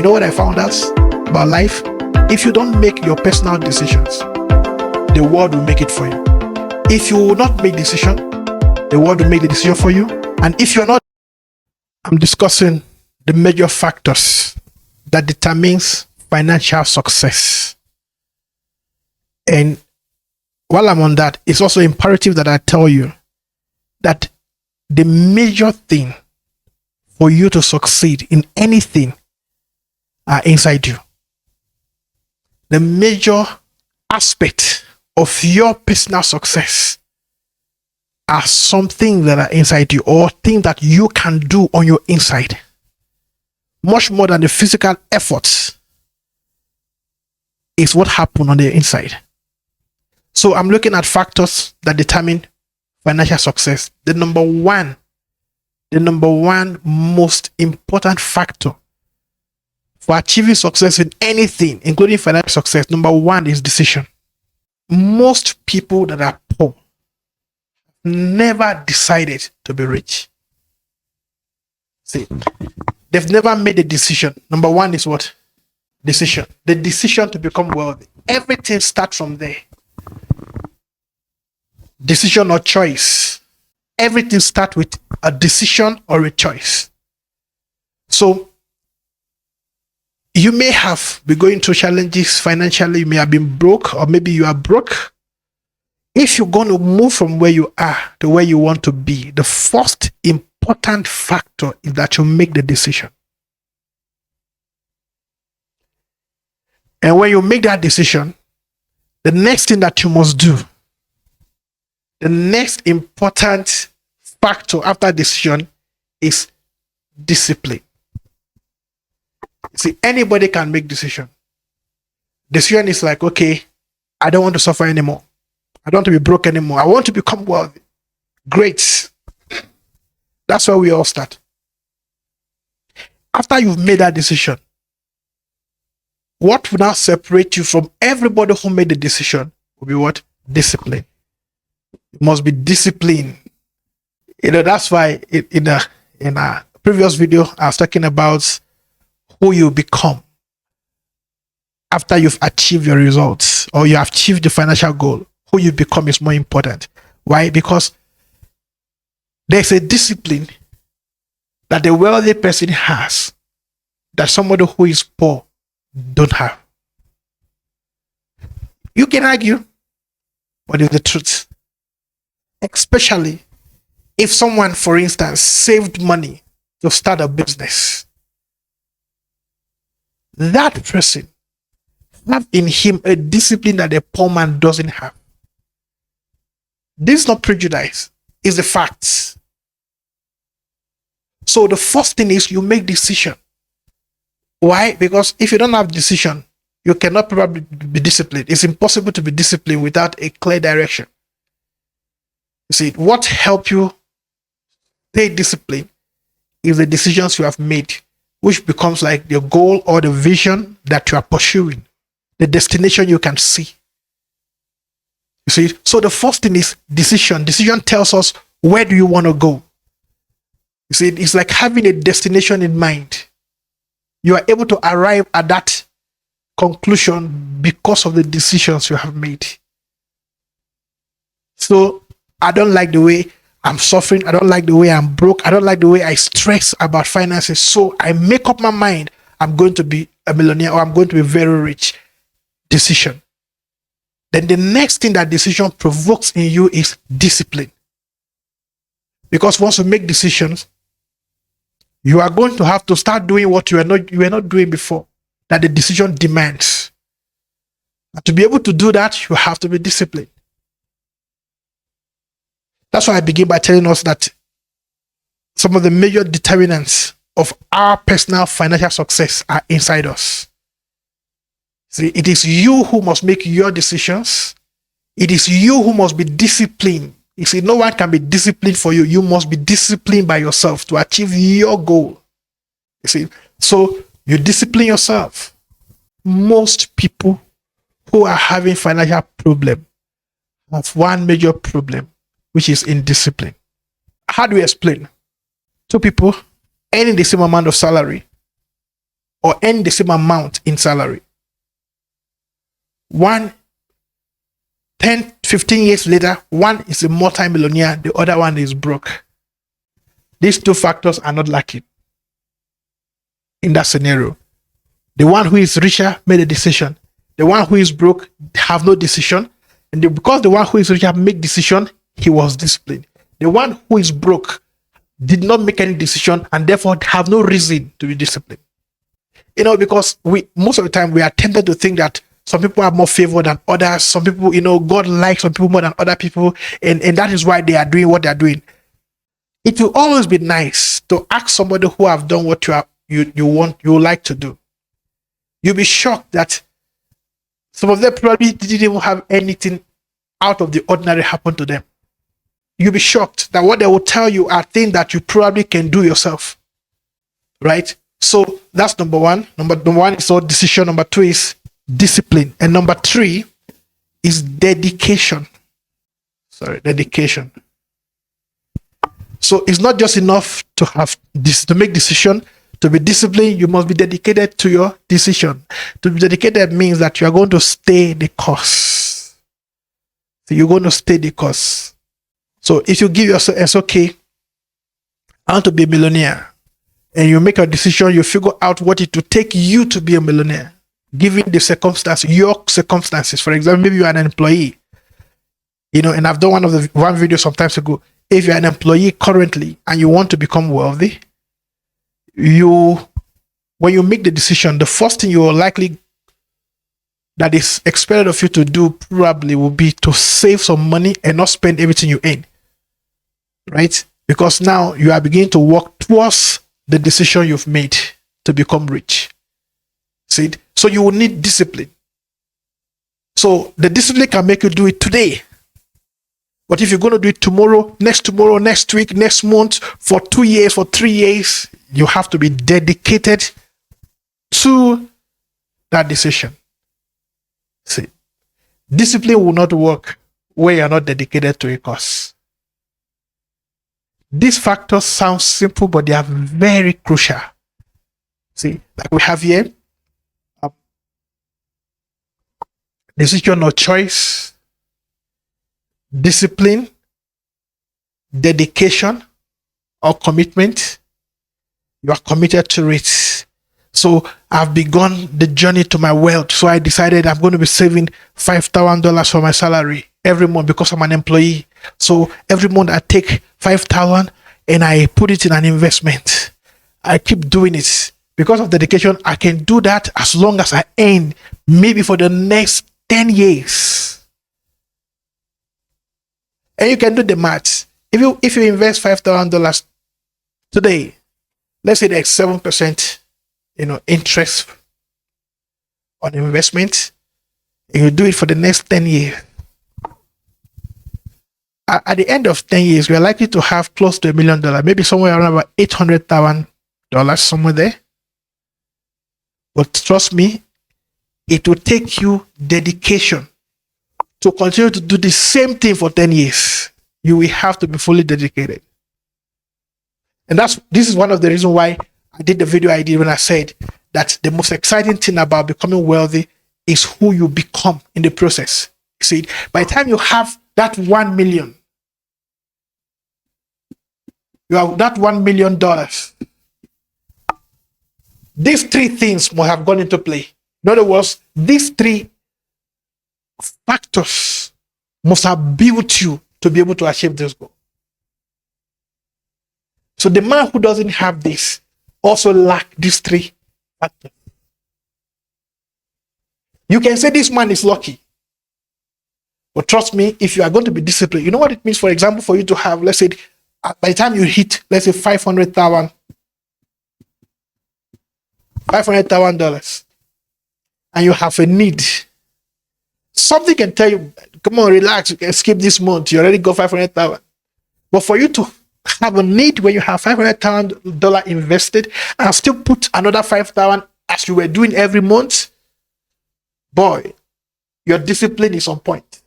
you know what I found out about life? If you don't make your personal decisions, the world will make it for you. If you will not make decision, the world will make the decision for you. And if you're not, I'm discussing the major factors that determines financial success. And while I'm on that, it's also imperative that I tell you that the major thing for you to succeed in anything are inside you. The major aspect of your personal success are something that are inside you, or things that you can do on your inside. Much more than the physical efforts is what happened on the inside. So I'm looking at factors that determine financial success. The number one most important factor for achieving success in anything, including financial success, number one is decision. Most people that are poor never decided to be rich. See, they've never made a decision. Number one is what? Decision. The decision to become wealthy. Everything starts from there. Decision or choice. Everything starts with a decision or a choice. So you may have been going through challenges financially. You may have been broke, or maybe you are broke. If you're going to move from where you are to where you want to be, the first important factor is that you make the decision. And when you make that decision, the next thing that you must do, the next important factor after decision is discipline. See, anybody can make decision. Decision is like, okay, I don't want to suffer anymore. I don't want to be broke anymore. I want to become wealthy. Great. That's where we all start. After you've made that decision, what will now separate you from everybody who made the decision will be what? Discipline. You must be disciplined. You know, that's why in a previous video, I was talking about who you become after you've achieved your results, or you have achieved the financial goal. Who you become is more important. Why? Because there's a discipline that the wealthy person has that somebody who is poor don't have. You can argue, but it's the truth. Especially if someone, for instance, saved money to start a business. That person have in him a discipline that a poor man doesn't have. This is not prejudice, it's the facts. So the first thing is you make decision. Why? Because if you don't have decision, you cannot probably be disciplined. It's impossible to be disciplined without a clear direction. You see, what helps you stay disciplined is the decisions you have made, which becomes like the goal or the vision that you are pursuing, the destination you can see. You see, so the first thing is decision. Decision tells us, where do you want to go? You see, it's like having a destination in mind. You are able to arrive at that conclusion because of the decisions you have made. So I don't like the way I'm suffering. I don't like the way I'm broke. I don't like the way I stress about finances. So I make up my mind, I'm going to be a millionaire, or I'm going to be very rich. Decision. Then the next thing that decision provokes in you is discipline. Because once you make decisions, you are going to have to start doing what you were not doing before, that the decision demands. And to be able to do that, you have to be disciplined. That's why I begin by telling us that some of the major determinants of our personal financial success are inside us. See, it is you who must make your decisions. It is you who must be disciplined. You see, no one can be disciplined for you. You must be disciplined by yourself to achieve your goal. You see, so you discipline yourself. Most people who are having financial problem have one major problem, which is indiscipline. How do we explain? Two people earning the same amount of salary, or earn the same amount in salary. 10, 15 years later, one is a multi-millionaire, the other one is broke. These two factors are not lacking in that scenario. The one who is richer made a decision. The one who is broke have no decision. And because the one who is richer make decision, he was disciplined. The one who is broke did not make any decision and therefore have no reason to be disciplined. Because most of the time we are tempted to think that some people are more favored than others. Some people, God likes some people more than other people. And that is why they are doing what they are doing. It will always be nice to ask somebody who have done what you like to do. You'll be shocked that some of them probably didn't even have anything out of the ordinary happen to them. You'll be shocked that what they will tell you are things that you probably can do yourself. Right? So that's number one. Number one is all decision. Number two is discipline. And number three is dedication. Dedication. So it's not just enough to have this to make decision. To be disciplined, you must be dedicated to your decision. To be dedicated means that you are going to stay the course. So you're going to stay the course. So if you give yourself, it's okay, I want to be a millionaire, and you make a decision, you figure out what it will take you to be a millionaire, given the circumstances, your circumstances. For example, maybe you are an employee, and I've done one video some time ago. If you're an employee currently and you want to become wealthy, when you make the decision, the first thing you are likely that is expected of you to do probably will be to save some money and not spend everything you earn. Right? Because now you are beginning to work towards the decision you've made to become rich. See? So you will need discipline. So the discipline can make you do it today. But if you're going to do it tomorrow, next week, next month, for 2 years, for 3 years, you have to be dedicated to that decision. See, discipline will not work where you're not dedicated to a cause. These factors sound simple, but they are very crucial. See, like we have here, decision or choice, discipline, dedication or commitment. You are committed to it. So I've begun the journey to my wealth. So I decided I'm going to be saving $5,000 for my salary every month because I'm an employee. So every month I take $5,000 and I put it in an investment. I keep doing it. Because of dedication, I can do that as long as I earn, maybe for the next 10 years. And you can do the maths. If you invest $5,000 today, let's say there's 7%, interest on investment, and you do it for the next 10 years. At the end of 10 years, we are likely to have close to $1 million, maybe somewhere around about $800,000, somewhere there. But trust me, it will take you dedication to continue to do the same thing for 10 years. You will have to be fully dedicated. And this is one of the reasons why I did the video I did when I said that the most exciting thing about becoming wealthy is who you become in the process. See, by the time you have that 1 million, you have that $1 million, these three things must have gone into play. In other words, these three factors must have built you to be able to achieve this goal. So the man who doesn't have this also lacks these three factors. You can say this man is lucky. But trust me, if you are going to be disciplined, you know what it means, for example, for you to have, let's say, by the time you hit, let's say, $500,000, and you have a need. Something can tell you, come on, relax, you can skip this month, you already got $500,000. But for you to have a need when you have $500,000 invested and still put another $5,000 as you were doing every month, boy, your discipline is on point.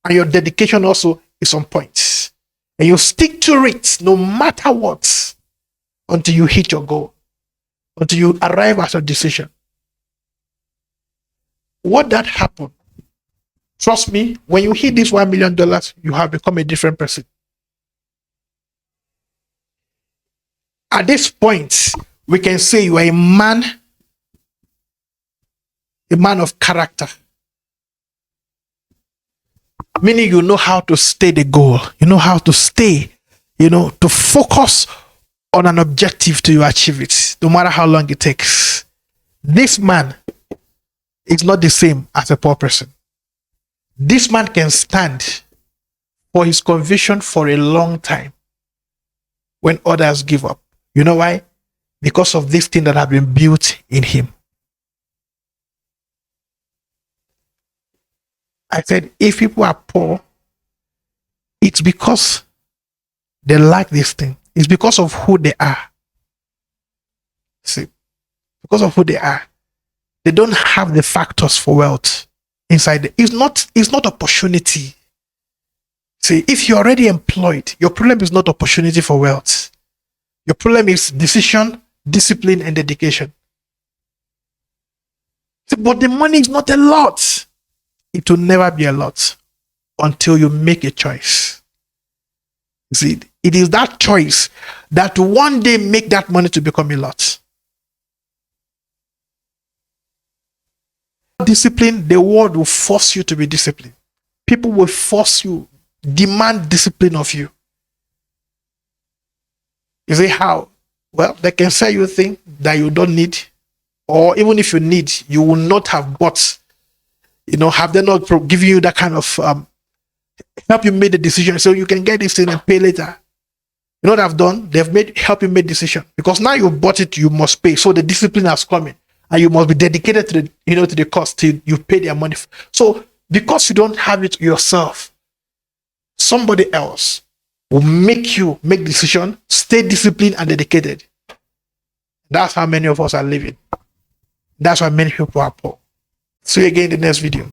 And your dedication also is on point. And you stick to it no matter what until you hit your goal. until you arrive at a decision. What that happened, trust me, when you hit this $1 million, you have become a different person. At this point, we can say you are a man of character. Meaning you know how to stay the goal. You know how to stay, to focus on an objective till you achieve it, no matter how long it takes. This man is not the same as a poor person. This man can stand for his conviction for a long time when others give up. You know why? Because of this thing that have been built in him. I said, if people are poor, it's because they lack this thing. It's because of who they are. See, because of who they are. They don't have the factors for wealth inside. It's not opportunity. See, if you're already employed, your problem is not opportunity for wealth. Your problem is decision, discipline, and dedication. See, but the money is not a lot. It will never be a lot until you make a choice. See, it is that choice that one day make that money to become a lot. Discipline, the world will force you to be disciplined. People will force you, demand discipline of you. You say how? Well, they can sell you things that you don't need, or even if you need, you will not have bought. Have they not given you that kind of help you make the decision so you can get this thing and pay later? You know what I've done? They've help you make decision because now you bought it, you must pay. So the discipline has come in, and you must be dedicated to the cost till you pay their money. So because you don't have it yourself, somebody else will make you make decision, stay disciplined and dedicated. That's how many of us are living. That's why many people are poor. See you again in the next video.